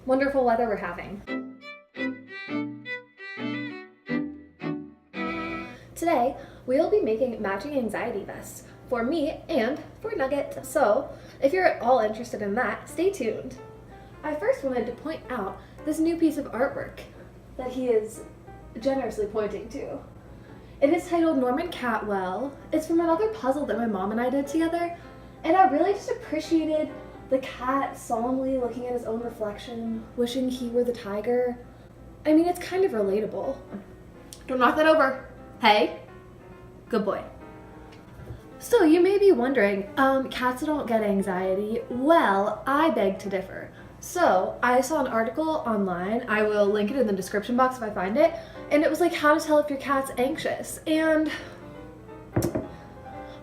Wonderful weather we're having. Today, we'll be making matching anxiety vests for me and for Nugget. So, if you're at all interested in that, stay tuned. I first wanted to point out this new piece of artwork that he is generously pointing to. It is titled Norman Catwell. It's from another puzzle that my mom and I did together, and I really just appreciated the cat solemnly looking at his own reflection, wishing he were the tiger. I mean, it's kind of relatable. Don't knock that over. Hey, good boy. So you may be wondering, cats don't get anxiety. Well, I beg to differ. So I saw an article online, I will link it in the description box if I find it, and it was like how to tell if your cat's anxious. And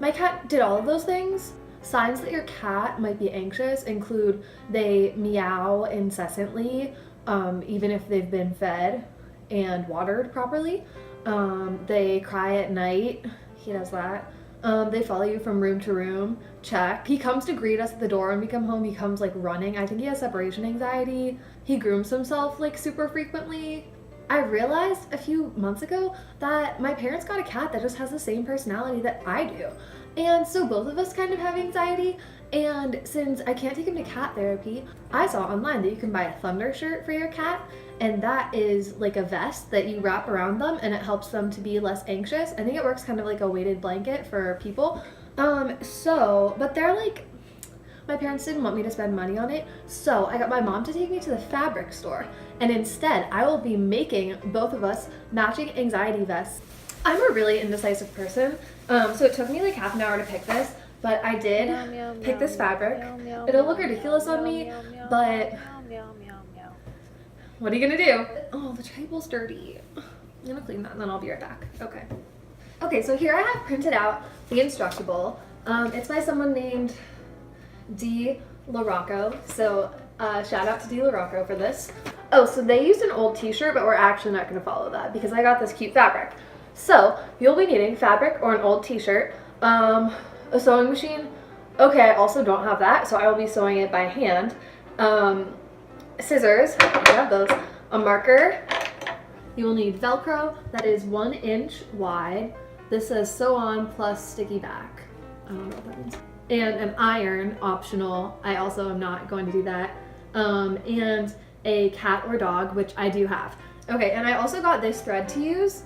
my cat did all of those things. Signs that your cat might be anxious include they meow incessantly, even if they've been fed and watered properly. They cry at night. He does that. They follow you from room to room. Check. He comes to greet us at the door when we come home. He comes like running. I think he has separation anxiety. He grooms himself like super frequently. I realized a few months ago that my parents got a cat that just has the same personality that I do. And so both of us kind of have anxiety. And since I can't take him to cat therapy, I saw online that you can buy a thunder shirt for your cat, and that is like a vest that you wrap around them and it helps them to be less anxious. I think it works kind of like a weighted blanket for people. But they're like, my parents didn't want me to spend money on it, so I got my mom to take me to the fabric store, and instead I will be making both of us matching anxiety vests. I'm a really indecisive person, so it took me like half an hour to pick this, but I did pick this fabric. It'll look ridiculous on me, but what are you gonna do? Oh, the table's dirty. I'm gonna clean that and then I'll be right back. Okay, so here I have printed out the instructable. It's by someone named D. LaRocco, so shout out to D. LaRocco for this. Oh, so they used an old t-shirt, but we're actually not gonna follow that because I got this cute fabric. So you'll be needing fabric or an old t-shirt, a sewing machine. Okay, I also don't have that, so I will be sewing it by hand. Scissors, I have those. A marker. You will need Velcro that is 1 inch wide. This says sew on plus sticky back. I don't know what that means. And an iron, optional. I also am not going to do that. And a cat or dog, which I do have. Okay, and I also got this thread to use.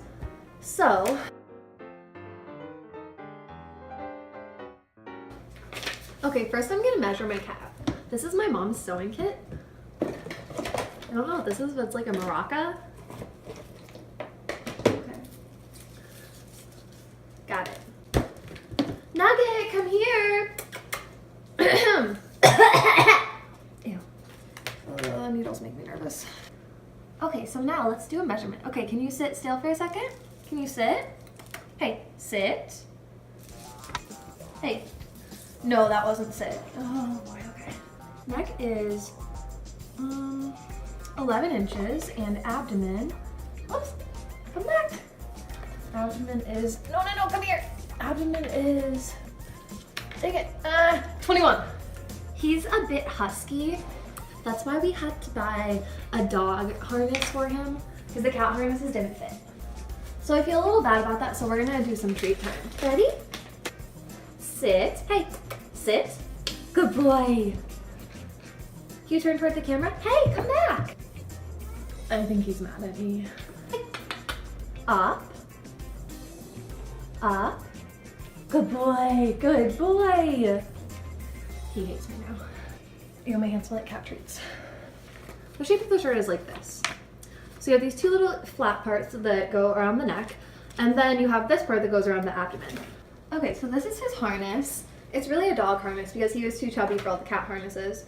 So, okay, first I'm gonna measure my cat. This is my mom's sewing kit. I don't know what this is, but it's like a maraca. Okay. Got it. Nugget, come here. Ew. Needles make me nervous. Okay, so now let's do a measurement. Okay, can you sit still for a second? Can you sit? Hey, sit. Hey. No, that wasn't sit. Oh boy, okay. Neck is 11 inches and abdomen, whoops, come back. Abdomen is, no, come here. Abdomen is, dang it, 21. He's a bit husky. That's why we had to buy a dog harness for him because the cat harnesses didn't fit. So I feel a little bad about that, so we're gonna do some treat time. Ready? Sit. Hey, sit. Good boy. Can you turn toward the camera? Hey, come back. I think he's mad at me. Hey. Up. Up. Good boy, good boy. He hates me now. Ew, my hands smell like cat treats. The shape of the shirt is like this. So you have these two little flat parts that go around the neck, and then you have this part that goes around the abdomen. Okay, so this is his harness. It's really a dog harness because he was too chubby for all the cat harnesses.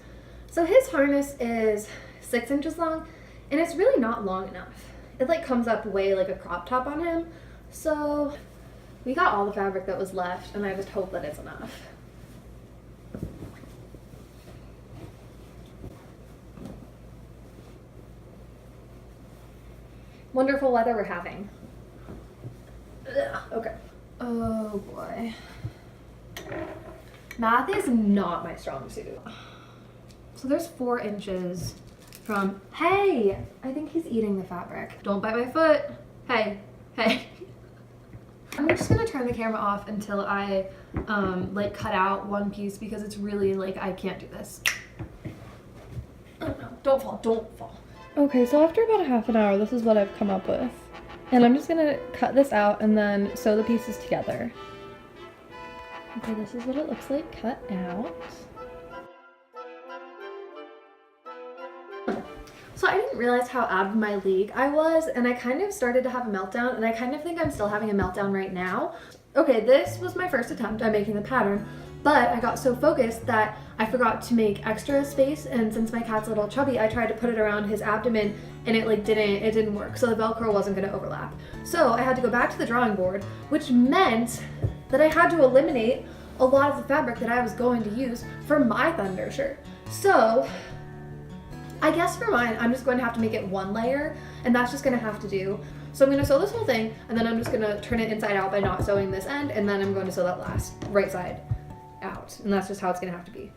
So his harness is 6 inches long, and it's really not long enough. It like comes up way like a crop top on him. So we got all the fabric that was left, and I just hope that it's enough. Wonderful weather we're having. Ugh, okay. Oh boy. Math is not my strong suit. So there's 4 inches from, hey, I think he's eating the fabric. Don't bite my foot. Hey, hey. I'm just gonna turn the camera off until I like cut out one piece because it's really like, I can't do this. Oh no, don't fall, don't fall. Okay, so after about a half an hour, this is what I've come up with. And I'm just gonna cut this out and then sew the pieces together. Okay, this is what it looks like cut out. So I didn't realize how out of my league I was, and I kind of started to have a meltdown, and I kind of think I'm still having a meltdown right now. Okay, this was my first attempt at making the pattern, but I got so focused that I forgot to make extra space, and since my cat's a little chubby, I tried to put it around his abdomen, and it didn't work, so the Velcro wasn't gonna overlap. So I had to go back to the drawing board, which meant that I had to eliminate a lot of the fabric that I was going to use for my thunder shirt. So I guess for mine, I'm just going to have to make it one layer, and that's just gonna have to do. So I'm gonna sew this whole thing, and then I'm just gonna turn it inside out by not sewing this end, and then I'm going to sew that last right side out. And that's just how it's gonna have to be.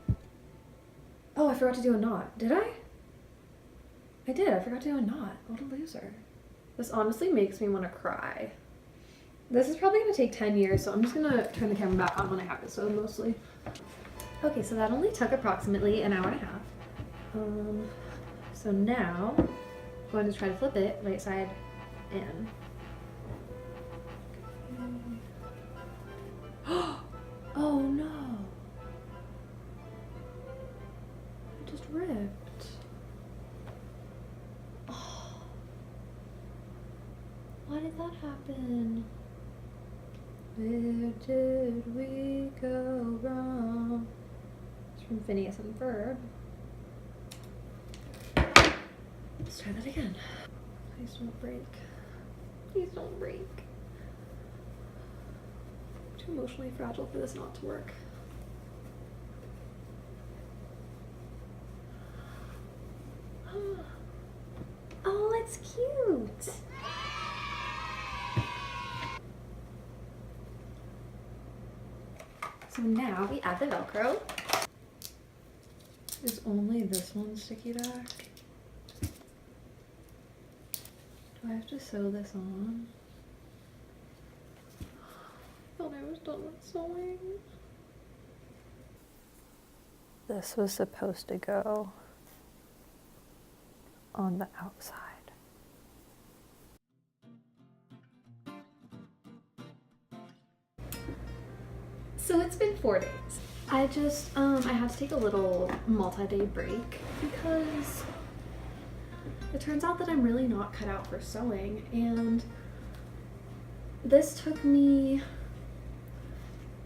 Oh, I forgot to do a knot. Did I? I did, I forgot to do a knot. What a loser. This honestly makes me wanna cry. This is probably gonna take 10 years, so I'm just gonna turn the camera back on when I have it sewed mostly. Okay, so that only took approximately an hour and a half. So now, I'm going to try to flip it right side in. Oh no! It just ripped. Oh. Why did that happen? Where did we go wrong? It's from Phineas and Ferb. Let's try that again. Please don't break. Please don't break. I'm too emotionally fragile for this not to work. Oh, it's cute. So now we add the Velcro. Is only this one sticky back? Do I have to sew this on? I thought I was done with sewing. This was supposed to go on the outside. So it's been 4 days. I just, I had to take a little multi-day break because it turns out that I'm really not cut out for sewing, and this took me,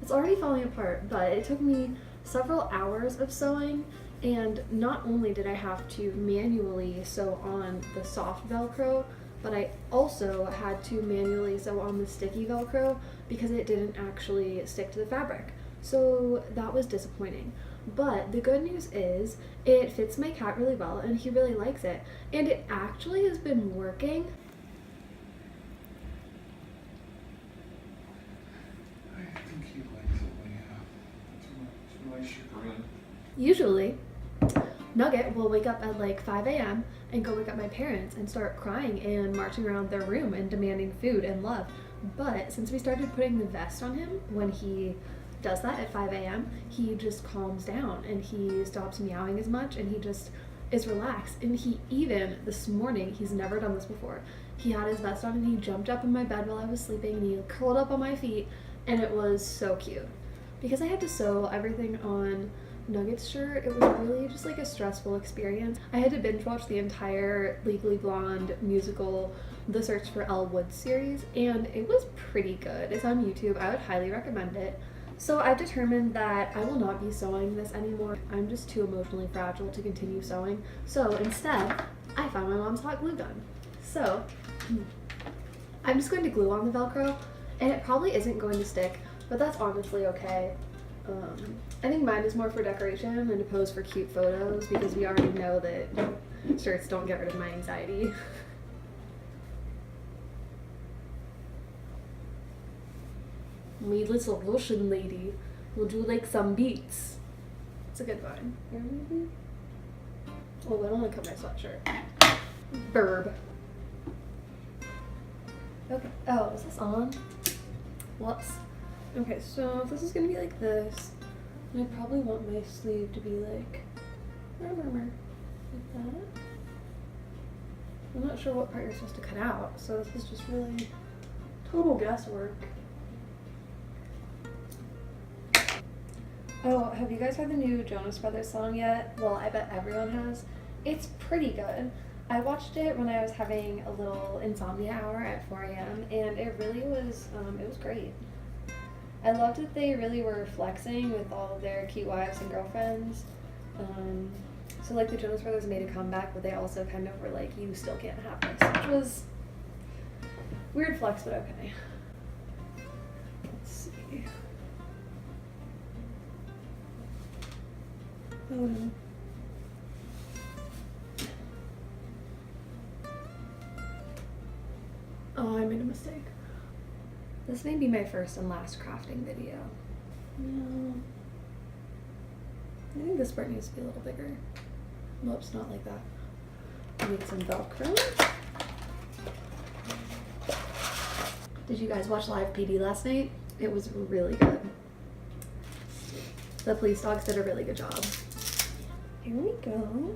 it's already falling apart, but it took me several hours of sewing, and not only did I have to manually sew on the soft Velcro, but I also had to manually sew on the sticky Velcro because it didn't actually stick to the fabric. So that was disappointing. But the good news is it fits my cat really well and he really likes it. And it actually has been working. I think he likes it, yeah. To my chagrin. Usually, Nugget will wake up at like 5 a.m. and go wake up my parents and start crying and marching around their room and demanding food and love. But since we started putting the vest on him when he does that at 5 a.m., he just calms down and he stops meowing as much and he just is relaxed. And he even, this morning, he's never done this before, he had his vest on and he jumped up in my bed while I was sleeping and he curled up on my feet, and it was so cute. Because I had to sew everything on Nugget's shirt, it was really just like a stressful experience. I had to binge watch the entire Legally Blonde musical The Search for Elle Woods series, and it was pretty good. It's on YouTube. I would highly recommend it. So I've determined that I will not be sewing this anymore. I'm just too emotionally fragile to continue sewing. So instead, I found my mom's hot glue gun. So I'm just going to glue on the Velcro, and it probably isn't going to stick, but that's honestly okay. I think mine is more for decoration and to pose for cute photos because we already know that shirts don't get rid of my anxiety. Me little Russian lady will do like some beats. It's a good one. Oh, I don't want to cut my sweatshirt. Verb. Okay. Oh, is this on? Whoops. Okay, so if this is gonna be like this, then I probably want my sleeve to be like that. I'm not sure what part you're supposed to cut out, so this is just really total guesswork. Oh, have you guys heard the new Jonas Brothers song yet? Well, I bet everyone has. It's pretty good. I watched it when I was having a little insomnia hour at 4 a.m. and it really was, it was great. I loved that they really were flexing with all of their cute wives and girlfriends. So like the Jonas Brothers made a comeback, but they also kind of were like, you still can't have this, which was weird flex, but okay. Let's see. Oh no. Oh, I made a mistake. This may be my first and last crafting video. No. I think this part needs to be a little bigger. Whoops, not like that. I need some Velcro. Did you guys watch live PD last night? It was really good. The police dogs did a really good job. Here we go.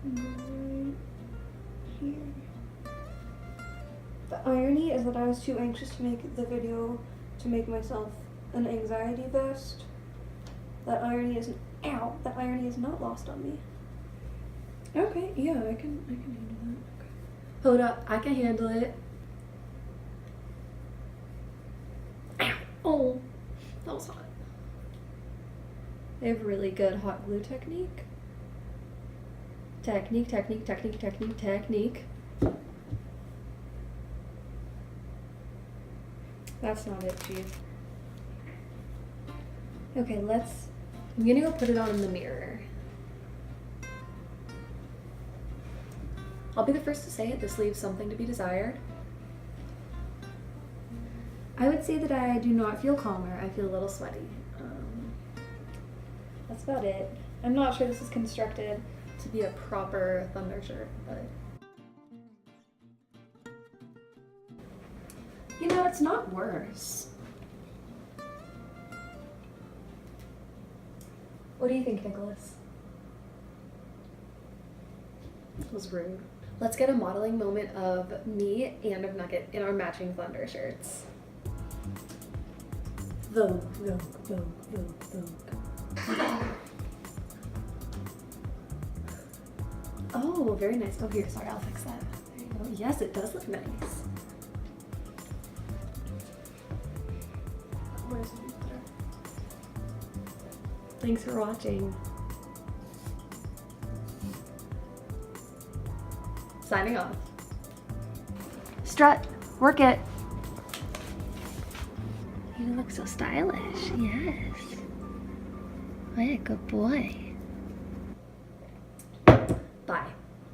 Right here. The irony is that I was too anxious to make the video to make myself an anxiety vest. That irony is that irony is not lost on me. Okay, yeah, I can handle that. Okay. Hold up, I can handle it. Ow. Oh, that was hot. They have really good hot glue technique. Technique. That's not it, Chief. Okay, I'm gonna go put it on in the mirror. I'll be the first to say it, this leaves something to be desired. I would say that I do not feel calmer, I feel a little sweaty. That's about it. I'm not sure this is constructed to be a proper thunder shirt, but you know, it's not worse. What do you think, Nicholas? That was rude. Let's get a modeling moment of me and of Nugget in our matching thunder shirts. Vogue. Oh, very nice. Oh, here, sorry, I'll fix that. There you go. Yes, it does look nice. Where's the glitter? Thanks for watching. Signing off. Strut, work it. You look so stylish, yes. What a good boy.